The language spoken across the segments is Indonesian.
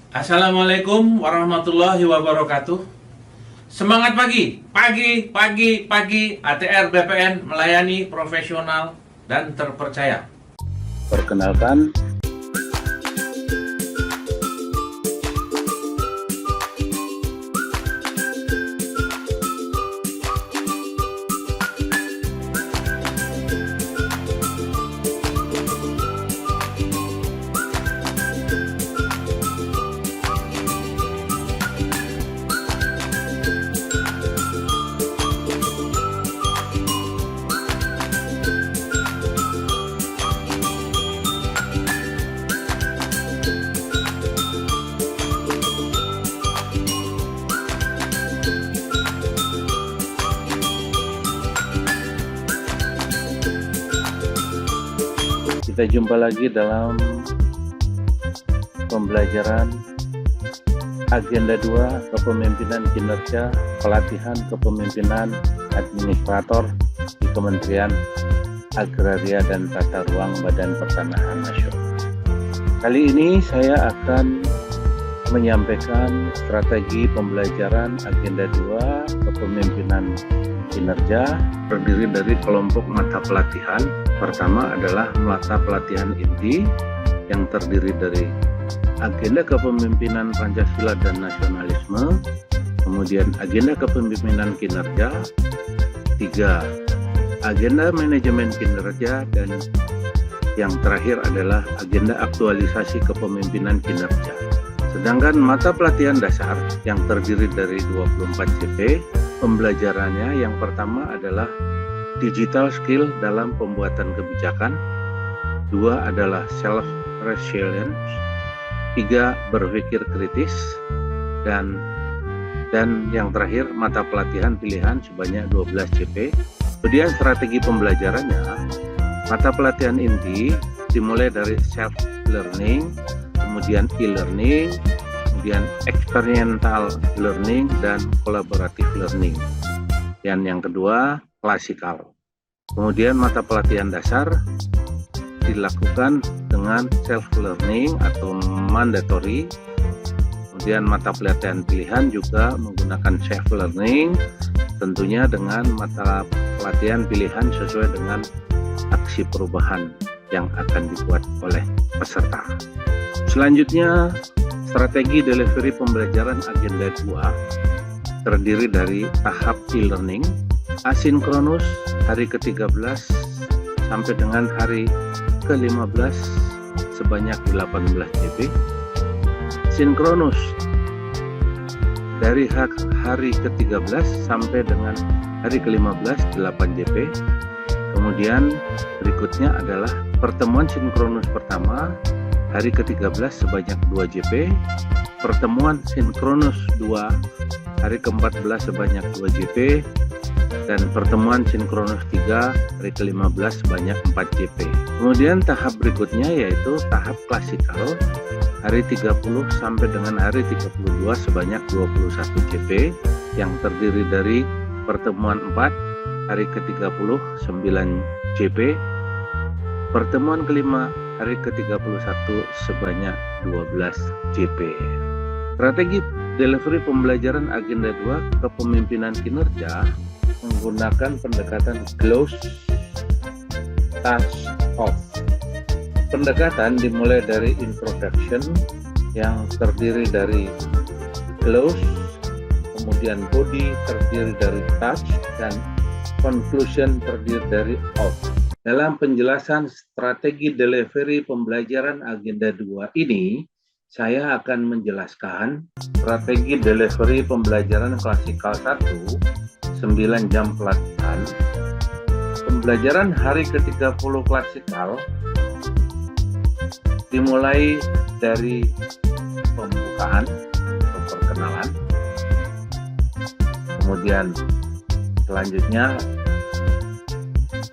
Assalamualaikum warahmatullahi wabarakatuh. Semangat pagi, pagi. ATR BPN melayani profesional dan terpercaya. Perkenalkan, kita jumpa lagi dalam pembelajaran Agenda 2 Kepemimpinan Kinerja Pelatihan Kepemimpinan Administrator di Kementerian Agraria dan Tata Ruang Badan Pertanahan Nasional. Kali ini saya akan menyampaikan strategi pembelajaran Agenda 2 Kepemimpinan Kinerja terdiri dari kelompok mata pelatihan. Pertama adalah mata pelatihan inti yang terdiri dari Agenda Kepemimpinan Pancasila dan Nasionalisme, kemudian Agenda Kepemimpinan Kinerja, 3 Agenda Manajemen Kinerja, dan yang terakhir adalah Agenda Aktualisasi Kepemimpinan Kinerja. Sedangkan mata pelatihan dasar yang terdiri dari 24 CP, pembelajarannya yang pertama adalah digital skill dalam pembuatan kebijakan, 2 adalah self resilience, 3 berpikir kritis, dan yang terakhir mata pelatihan pilihan sebanyak 12 CP. Kemudian strategi pembelajarannya, mata pelatihan inti dimulai dari self learning, kemudian e-learning, kemudian experiential learning, dan collaborative learning. Dan yang kedua, klasikal. Kemudian mata pelatihan dasar dilakukan dengan self-learning atau mandatory. Kemudian mata pelatihan pilihan juga menggunakan self-learning, tentunya dengan mata pelatihan pilihan sesuai dengan aksi perubahan yang akan dibuat oleh peserta. Selanjutnya, strategi delivery pembelajaran Agenda 2 terdiri dari tahap e-learning, asinkronus hari ke-13 sampai dengan hari ke-15 sebanyak 18 CP, sinkronus dari hari ke-13 sampai dengan hari ke-15 8 CP. Kemudian berikutnya adalah pertemuan sinkronus pertama hari ke-13 sebanyak 2 JP, pertemuan sinkronus 2 hari ke-14 sebanyak 2 JP, dan pertemuan sinkronus 3 hari ke-15 sebanyak 4 JP. Kemudian tahap berikutnya yaitu tahap klasikal hari 30 sampai dengan hari 32 sebanyak 21 JP yang terdiri dari pertemuan 4 hari ke-30 9 JP, pertemuan kelima hari ke-31 sebanyak 12 JP. Strategi delivery pembelajaran Agenda 2 Kepemimpinan Kinerja menggunakan pendekatan close, touch, off. Pendekatan dimulai dari introduction yang terdiri dari close, kemudian body terdiri dari touch, dan conclusion terdiri dari off. Dalam penjelasan strategi delivery pembelajaran Agenda 2 ini, saya akan menjelaskan strategi delivery pembelajaran klasikal 1, 9 jam pelatihan. Pembelajaran hari ke-30 klasikal dimulai dari pembukaan atau perkenalan. Kemudian selanjutnya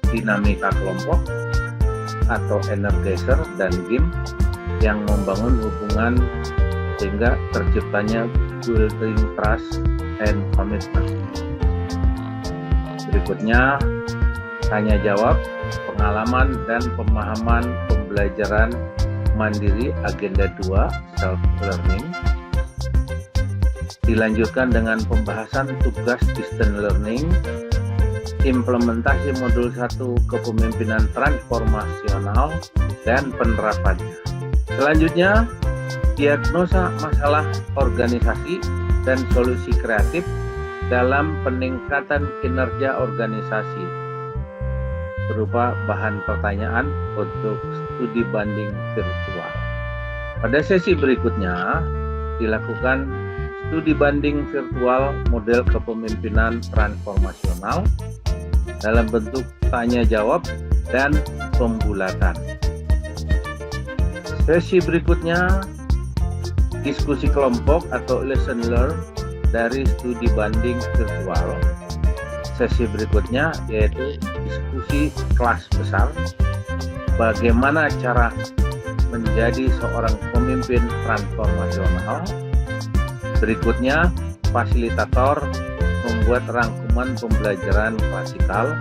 dinamika kelompok atau energizer dan game yang membangun hubungan sehingga terciptanya building trust and commitment. Berikutnya tanya jawab, pengalaman dan pemahaman pembelajaran mandiri agenda 2 self learning. Dilanjutkan dengan pembahasan tugas distance learning, implementasi modul 1 kepemimpinan transformasional dan penerapannya. Selanjutnya, diagnosa masalah organisasi dan solusi kreatif dalam peningkatan kinerja organisasi berupa bahan pertanyaan untuk studi banding virtual. Pada sesi berikutnya dilakukan studi banding virtual model kepemimpinan transformasional dalam bentuk tanya jawab dan pembulatan. Sesi berikutnya diskusi kelompok atau lesson learn dari studi banding virtual. Sesi berikutnya yaitu diskusi kelas besar, bagaimana cara menjadi seorang pemimpin transformasional. Berikutnya, fasilitator membuat rangkuman pembelajaran klasikal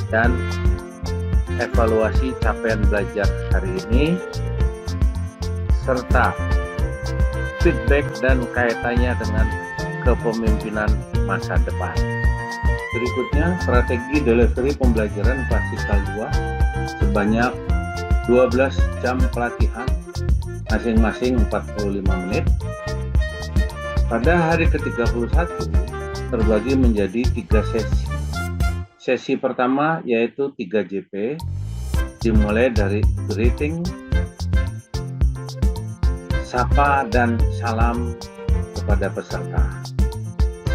dan evaluasi capaian belajar hari ini, serta feedback dan kaitannya dengan kepemimpinan masa depan. Berikutnya, strategi delivery pembelajaran klasikal 2 sebanyak 12 jam pelatihan, masing-masing 45 menit. Pada hari ke-31 terbagi menjadi 3 sesi. Sesi pertama yaitu 3JP, dimulai dari greeting, sapa dan salam kepada peserta.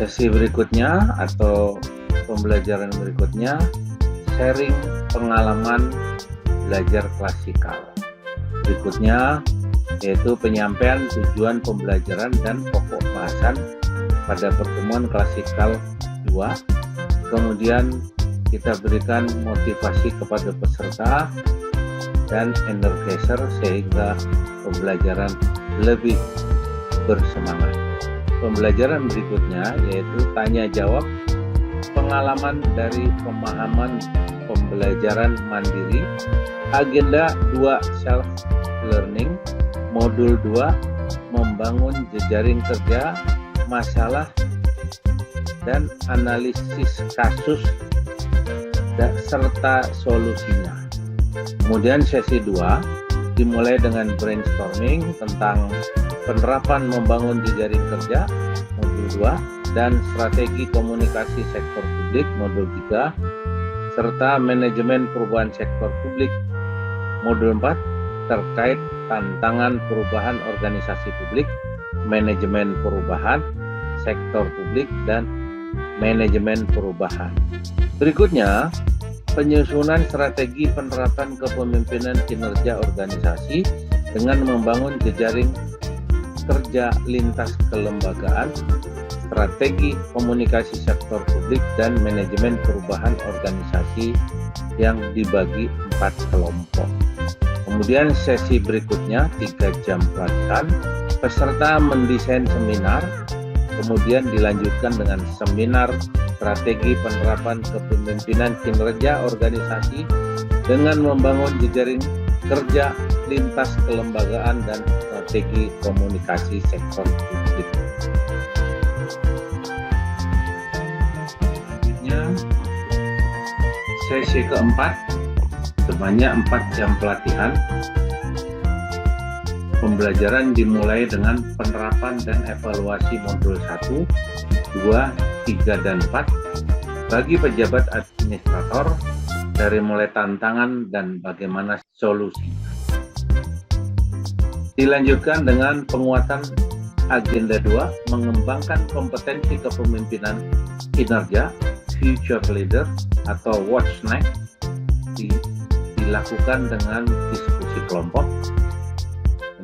Sesi berikutnya atau pembelajaran berikutnya sharing pengalaman belajar klasikal. Berikutnya yaitu penyampaian tujuan pembelajaran dan pokok bahasan pada pertemuan klasikal 2. Kemudian kita berikan motivasi kepada peserta dan energizer sehingga pembelajaran lebih bersemangat. Pembelajaran berikutnya yaitu tanya jawab pengalaman dari pemahaman pembelajaran mandiri agenda 2 self learning, modul 2 membangun jejaring kerja, masalah dan analisis kasus serta solusinya. Kemudian sesi 2 dimulai dengan brainstorming tentang penerapan membangun jejaring kerja, modul 2, dan strategi komunikasi sektor publik, modul 3, serta manajemen perubahan sektor publik, modul 4, terkait tantangan perubahan organisasi publik, manajemen perubahan sektor publik, dan manajemen perubahan. Berikutnya, penyusunan strategi penerapan kepemimpinan kinerja organisasi dengan membangun jejaring kerja lintas kelembagaan, strategi komunikasi sektor publik, dan manajemen perubahan organisasi yang dibagi 4 kelompok. Kemudian sesi berikutnya 3 jam pelatihan, peserta mendesain seminar, kemudian dilanjutkan dengan seminar strategi penerapan kepemimpinan kinerja organisasi dengan membangun jejaring kerja lintas kelembagaan dan strategi komunikasi sektor publik. Selanjutnya, sesi keempat sebanyak 4 jam pelatihan. Pembelajaran dimulai dengan penerapan dan evaluasi modul 1, 2, 3, dan 4 bagi pejabat administrator dari mulai tantangan dan bagaimana solusi. Dilanjutkan dengan penguatan agenda 2, mengembangkan kompetensi kepemimpinan kinerja, future leader atau what's next, dilakukan dengan diskusi kelompok.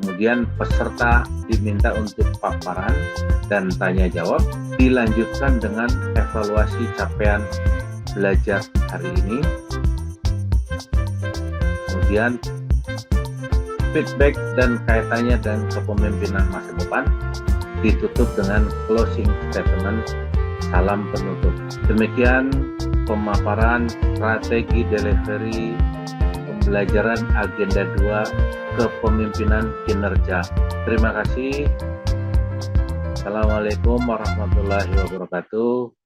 Kemudian peserta diminta untuk paparan dan tanya jawab, dilanjutkan dengan evaluasi capaian belajar hari ini. Kemudian feedback dan kaitannya dan kepemimpinan masa depan, ditutup dengan closing statement, salam penutup. Demikian pemaparan strategi delivery pembelajaran agenda 2 kepemimpinan kinerja. Terima kasih. Assalamualaikum warahmatullahi wabarakatuh.